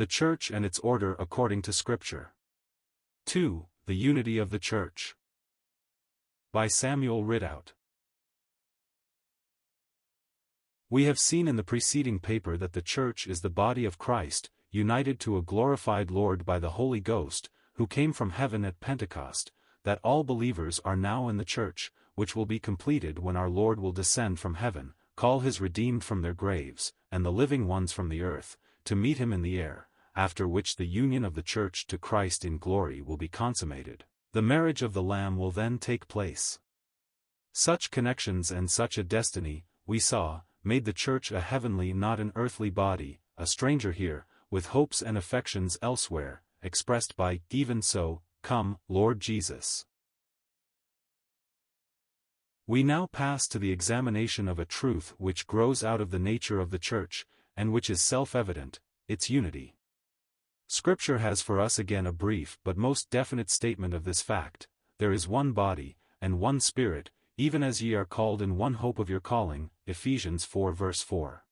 The Church and its order according to Scripture. 2. The unity of the Church. By Samuel Ridout. We have seen in the preceding paper that the Church is the body of Christ, united to a glorified Lord by the Holy Ghost, who came from heaven at Pentecost, that all believers are now in the Church, which will be completed when our Lord will descend from heaven, call his redeemed from their graves, and the living ones from the earth, to meet him in the air, after which the union of the Church to Christ in glory will be consummated. The marriage of the Lamb will then take place. Such connections and such a destiny, we saw, made the Church a heavenly not an earthly body, a stranger here, with hopes and affections elsewhere, expressed by, even so, come, Lord Jesus. We now pass to the examination of a truth which grows out of the nature of the Church, and which is self-evident, its unity. Scripture has for us again a brief but most definite statement of this fact: there is one body, and one Spirit, even as ye are called in one hope of your calling, Ephesians 4 verse 4.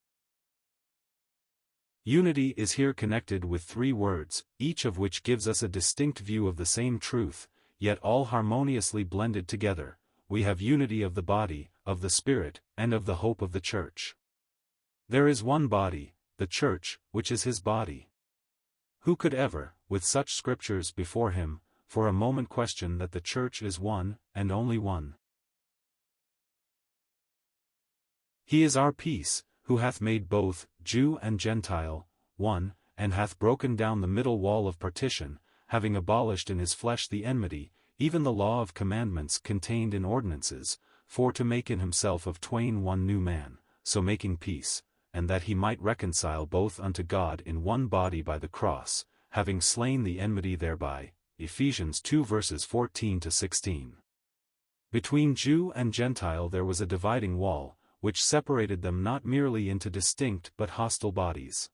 Unity is here connected with three words, each of which gives us a distinct view of the same truth, yet all harmoniously blended together. We have unity of the body, of the Spirit, and of the hope of the Church. There is one body, the Church, which is his body. Who could ever, with such scriptures before him, for a moment question that the Church is one, and only one? He is our peace, who hath made both, Jew and Gentile, one, and hath broken down the middle wall of partition, having abolished in his flesh the enmity, even the law of commandments contained in ordinances, for to make in himself of twain one new man, so making peace, and that he might reconcile both unto God in one body by the cross, having slain the enmity thereby. Ephesians 2 verses 14 to 16. Between Jew and Gentile there was a dividing wall, which separated them not merely into distinct but hostile bodies.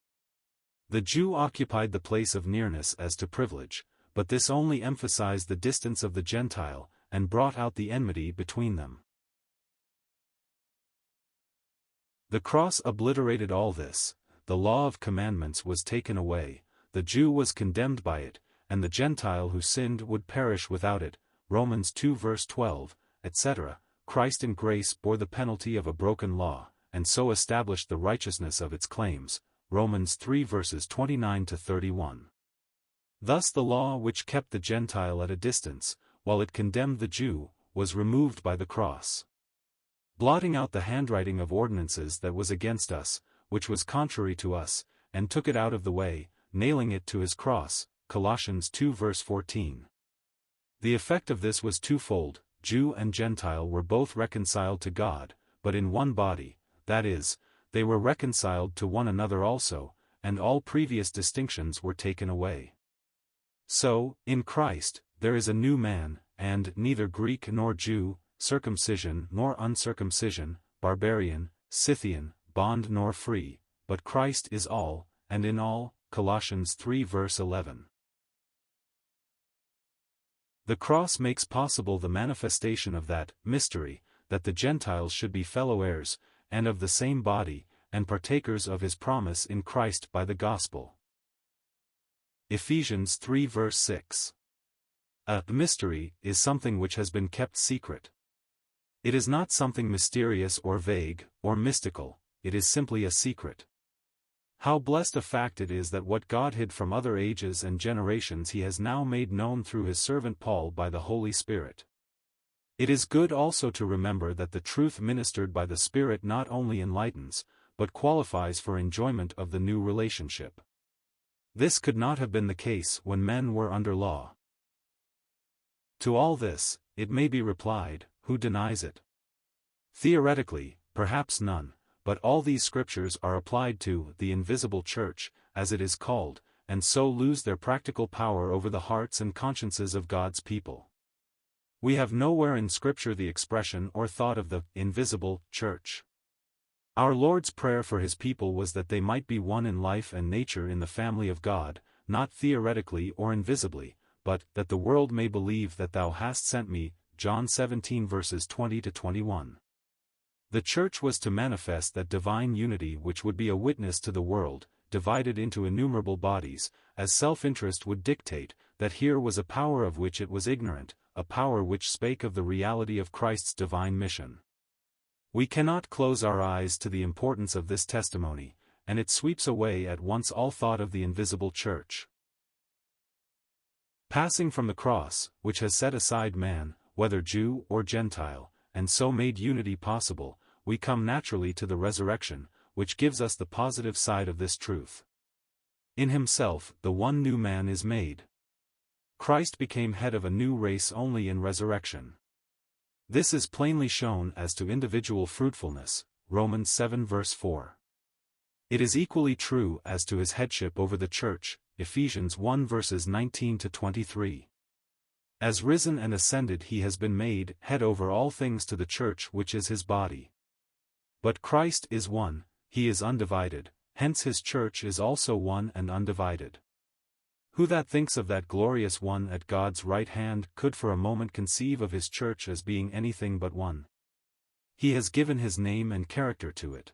The Jew occupied the place of nearness as to privilege, but this only emphasized the distance of the Gentile, and brought out the enmity between them. The cross obliterated all this. The law of commandments was taken away, the Jew was condemned by it, and the Gentile who sinned would perish without it. Romans 2 verse 12, etc. Christ in grace bore the penalty of a broken law, and so established the righteousness of its claims. Romans 3 verses 29 to 31. Thus the law which kept the Gentile at a distance, while it condemned the Jew, was removed by the cross, blotting out the handwriting of ordinances that was against us, which was contrary to us, and took it out of the way, nailing it to his cross. Colossians 2 verse 14. The effect of this was twofold: Jew and Gentile were both reconciled to God, but in one body, that is, they were reconciled to one another also, and all previous distinctions were taken away. So, in Christ, there is a new man, and neither Greek nor Jew, circumcision nor uncircumcision, barbarian, Scythian, bond nor free, but Christ is all, and in all. Colossians 3 verse 11. The cross makes possible the manifestation of that mystery, that the Gentiles should be fellow heirs, and of the same body, and partakers of his promise in Christ by the gospel. Ephesians 3 verse 6. A mystery is something which has been kept secret. It is not something mysterious or vague, or mystical, it is simply a secret. How blessed a fact it is that what God hid from other ages and generations he has now made known through his servant Paul by the Holy Spirit. It is good also to remember that the truth ministered by the Spirit not only enlightens, but qualifies for enjoyment of the new relationship. This could not have been the case when men were under law. To all this, it may be replied, who denies it? Theoretically, perhaps none. But all these scriptures are applied to the invisible Church, as it is called, and so lose their practical power over the hearts and consciences of God's people. We have nowhere in Scripture the expression or thought of the invisible Church. Our Lord's prayer for his people was that they might be one in life and nature in the family of God, not theoretically or invisibly, but that the world may believe that thou hast sent me. John 17 verses 20 to 21. The Church was to manifest that divine unity which would be a witness to the world, divided into innumerable bodies, as self-interest would dictate, that here was a power of which it was ignorant, a power which spake of the reality of Christ's divine mission. We cannot close our eyes to the importance of this testimony, and it sweeps away at once all thought of the invisible church. Passing from the cross, which has set aside man, whether Jew or Gentile, and so made unity possible, we come naturally to the resurrection, which gives us the positive side of this truth. In himself, the one new man is made. Christ became head of a new race only in resurrection. This is plainly shown as to individual fruitfulness, Romans 7 verse 4. It is equally true as to his headship over the church, Ephesians 1 verses 19 to 23. As risen and ascended he has been made head over all things to the church which is his body. But Christ is one, he is undivided, hence his church is also one and undivided. Who that thinks of that glorious one at God's right hand could for a moment conceive of his church as being anything but one? He has given his name and character to it.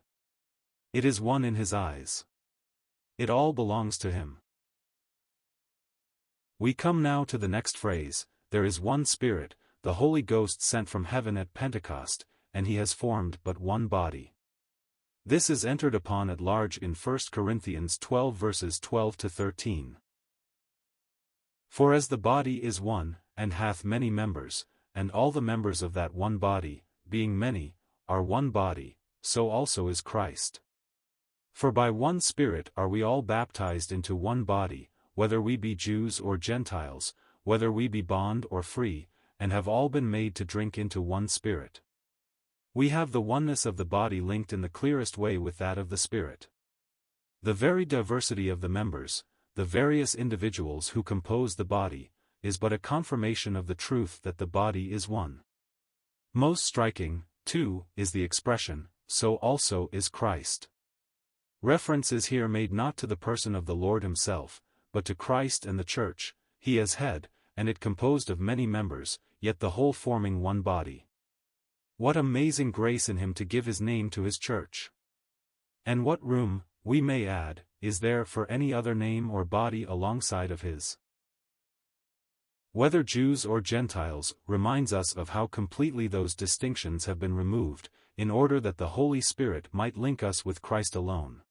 It is one in his eyes. It all belongs to him. We come now to the next phrase, there is one Spirit, the Holy Ghost sent from heaven at Pentecost, and he has formed but one body. This is entered upon at large in 1 Corinthians 12 verses 12 to 13. For as the body is one, and hath many members, and all the members of that one body, being many, are one body, so also is Christ. For by one Spirit are we all baptized into one body, whether we be Jews or Gentiles, whether we be bond or free, and have all been made to drink into one Spirit. We have the oneness of the body linked in the clearest way with that of the Spirit. The very diversity of the members, the various individuals who compose the body, is but a confirmation of the truth that the body is one. Most striking, too, is the expression, so also is Christ. Reference is here made not to the person of the Lord himself, but to Christ and the church, he as head, and it composed of many members, yet the whole forming one body. What amazing grace in him to give his name to his church! And what room, we may add, is there for any other name or body alongside of his? Whether Jews or Gentiles reminds us of how completely those distinctions have been removed, in order that the Holy Spirit might link us with Christ alone.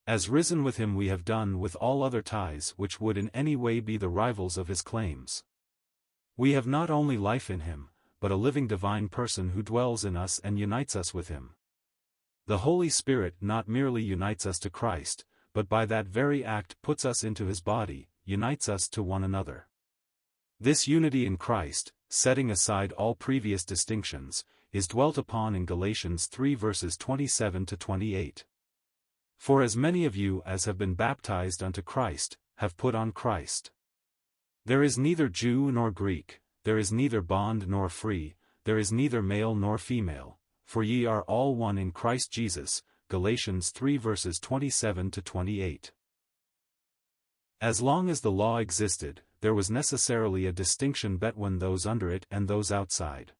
As risen with him we have done with all other ties which would in any way be the rivals of his claims. We have not only life in him, but a living divine person who dwells in us and unites us with him. The Holy Spirit not merely unites us to Christ, but by that very act puts us into his body, unites us to one another. This unity in Christ, setting aside all previous distinctions, is dwelt upon in Galatians 3 verses 27 to 28. For as many of you as have been baptized unto Christ, have put on Christ. There is neither Jew nor Greek, there is neither bond nor free, there is neither male nor female, for ye are all one in Christ Jesus, Galatians 3 verses 27 to 28. As long as the law existed, there was necessarily a distinction between those under it and those outside.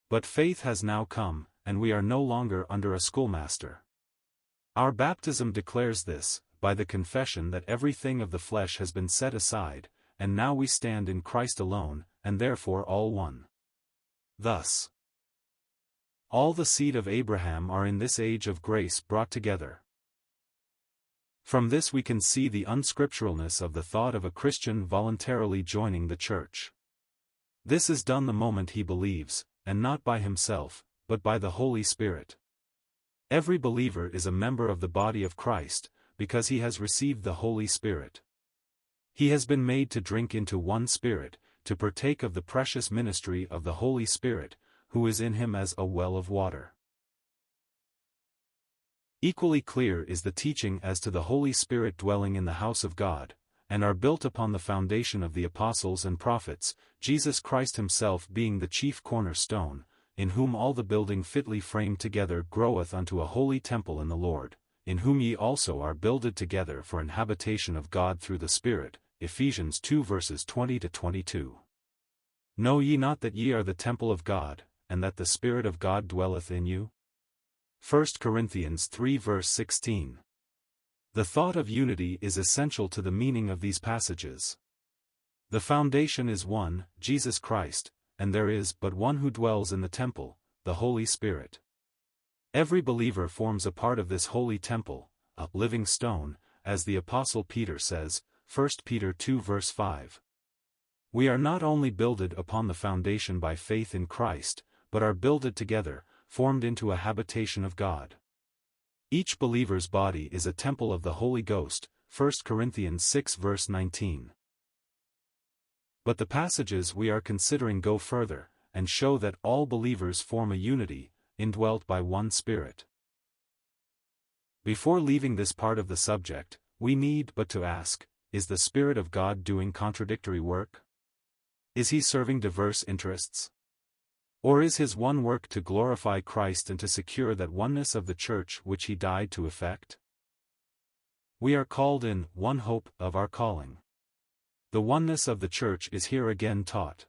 But faith has now come, and we are no longer under a schoolmaster. Our baptism declares this, by the confession that everything of the flesh has been set aside, and now we stand in Christ alone, and therefore all one. Thus, all the seed of Abraham are in this age of grace brought together. From this we can see the unscripturalness of the thought of a Christian voluntarily joining the church. This is done the moment he believes, and not by himself, but by the Holy Spirit. Every believer is a member of the body of Christ, because he has received the Holy Spirit. He has been made to drink into one Spirit, to partake of the precious ministry of the Holy Spirit, who is in him as a well of water. Equally clear is the teaching as to the Holy Spirit dwelling in the house of God, and are built upon the foundation of the apostles and prophets, Jesus Christ himself being the chief cornerstone, in whom all the building fitly framed together groweth unto a holy temple in the Lord, in whom ye also are builded together for an habitation of God through the Spirit, Ephesians 2 verses 20 to 22. Know ye not that ye are the temple of God, and that the Spirit of God dwelleth in you? 1 Corinthians 3 verse 16. The thought of unity is essential to the meaning of these passages. The foundation is one, Jesus Christ, and there is but one who dwells in the temple, the Holy Spirit. Every believer forms a part of this holy temple, a living stone, as the Apostle Peter says, 1 Peter 2 verse 5. We are not only builded upon the foundation by faith in Christ, but are builded together, formed into a habitation of God. Each believer's body is a temple of the Holy Ghost, 1 Corinthians 6 verse 19. But the passages we are considering go further, and show that all believers form a unity, indwelt by one Spirit. Before leaving this part of the subject, we need but to ask, is the Spirit of God doing contradictory work? Is he serving diverse interests? Or is his one work to glorify Christ and to secure that oneness of the church which he died to effect? We are called in one hope of our calling. The oneness of the church is here again taught.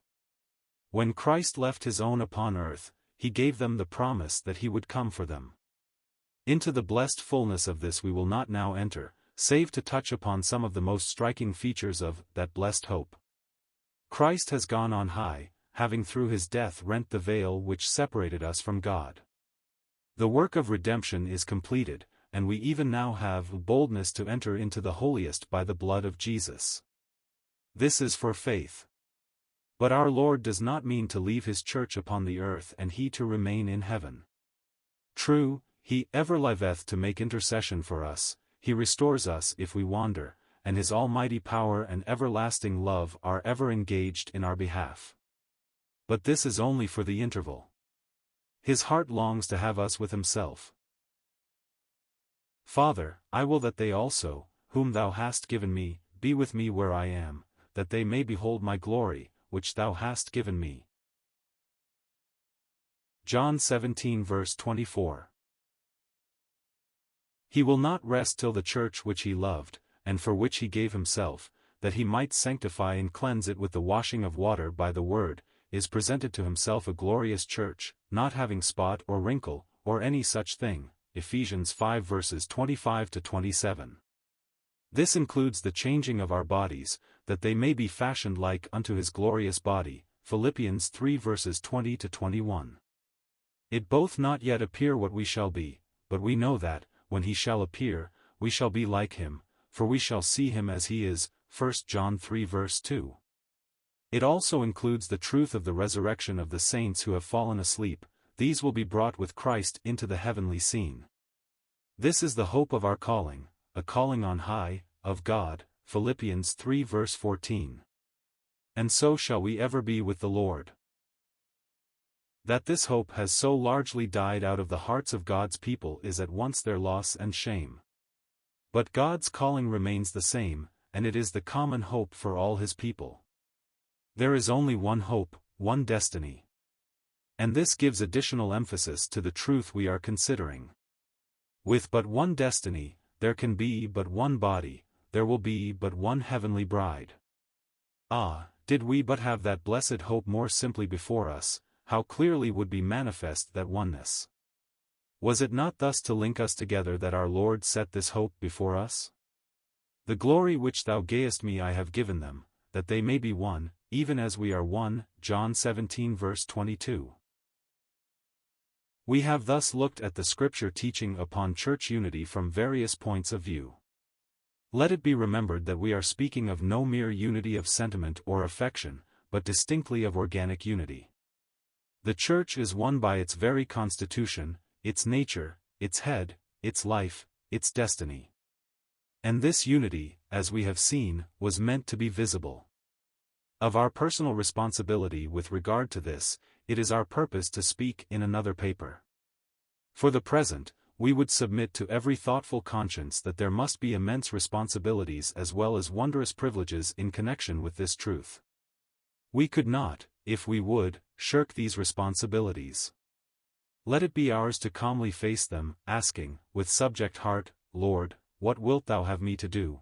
When Christ left his own upon earth, he gave them the promise that he would come for them. Into the blessed fullness of this we will not now enter, save to touch upon some of the most striking features of that blessed hope. Christ has gone on high, having through his death rent the veil which separated us from God. The work of redemption is completed, and we even now have boldness to enter into the holiest by the blood of Jesus. This is for faith. But our Lord does not mean to leave his church upon the earth and he to remain in heaven. True, he ever liveth to make intercession for us, he restores us if we wander, and his almighty power and everlasting love are ever engaged in our behalf. But this is only for the interval. His heart longs to have us with himself. Father, I will that they also, whom thou hast given me, be with me where I am, that they may behold my glory, which thou hast given me. John 17 verse 24. He will not rest till the church which he loved, and for which he gave himself, that he might sanctify and cleanse it with the washing of water by the word, is presented to himself a glorious church, not having spot or wrinkle, or any such thing. Ephesians 5 verses 25 to 27. This includes the changing of our bodies, that they may be fashioned like unto his glorious body. Philippians 3 verses 20 to 21. It both not yet appear what we shall be, but we know that, when he shall appear, we shall be like him, for we shall see him as he is. 1 John 3 verse 2. It also includes the truth of the resurrection of the saints who have fallen asleep. These will be brought with Christ into the heavenly scene. This is the hope of our calling, a calling on high, of God. Philippians 3 verse 14. And so shall we ever be with the Lord. That this hope has so largely died out of the hearts of God's people is at once their loss and shame. But God's calling remains the same, and it is the common hope for all his people. There is only one hope, one destiny. And this gives additional emphasis to the truth we are considering. With but one destiny, there can be but one body, there will be but one heavenly bride. Ah, did we but have that blessed hope more simply before us, how clearly would be manifest that oneness. Was it not thus to link us together that our Lord set this hope before us? The glory which thou gavest me I have given them, that they may be one, even as we are one. John 17 verse 22. We have thus looked at the scripture teaching upon church unity from various points of view. Let it be remembered that we are speaking of no mere unity of sentiment or affection, but distinctly of organic unity. The church is one by its very constitution, its nature, its head, its life, its destiny. And this unity, as we have seen, was meant to be visible. Of our personal responsibility with regard to this, it is our purpose to speak in another paper. For the present, we would submit to every thoughtful conscience that there must be immense responsibilities as well as wondrous privileges in connection with this truth. We could not, if we would, shirk these responsibilities. Let it be ours to calmly face them, asking, with subject heart, Lord, what wilt thou have me to do?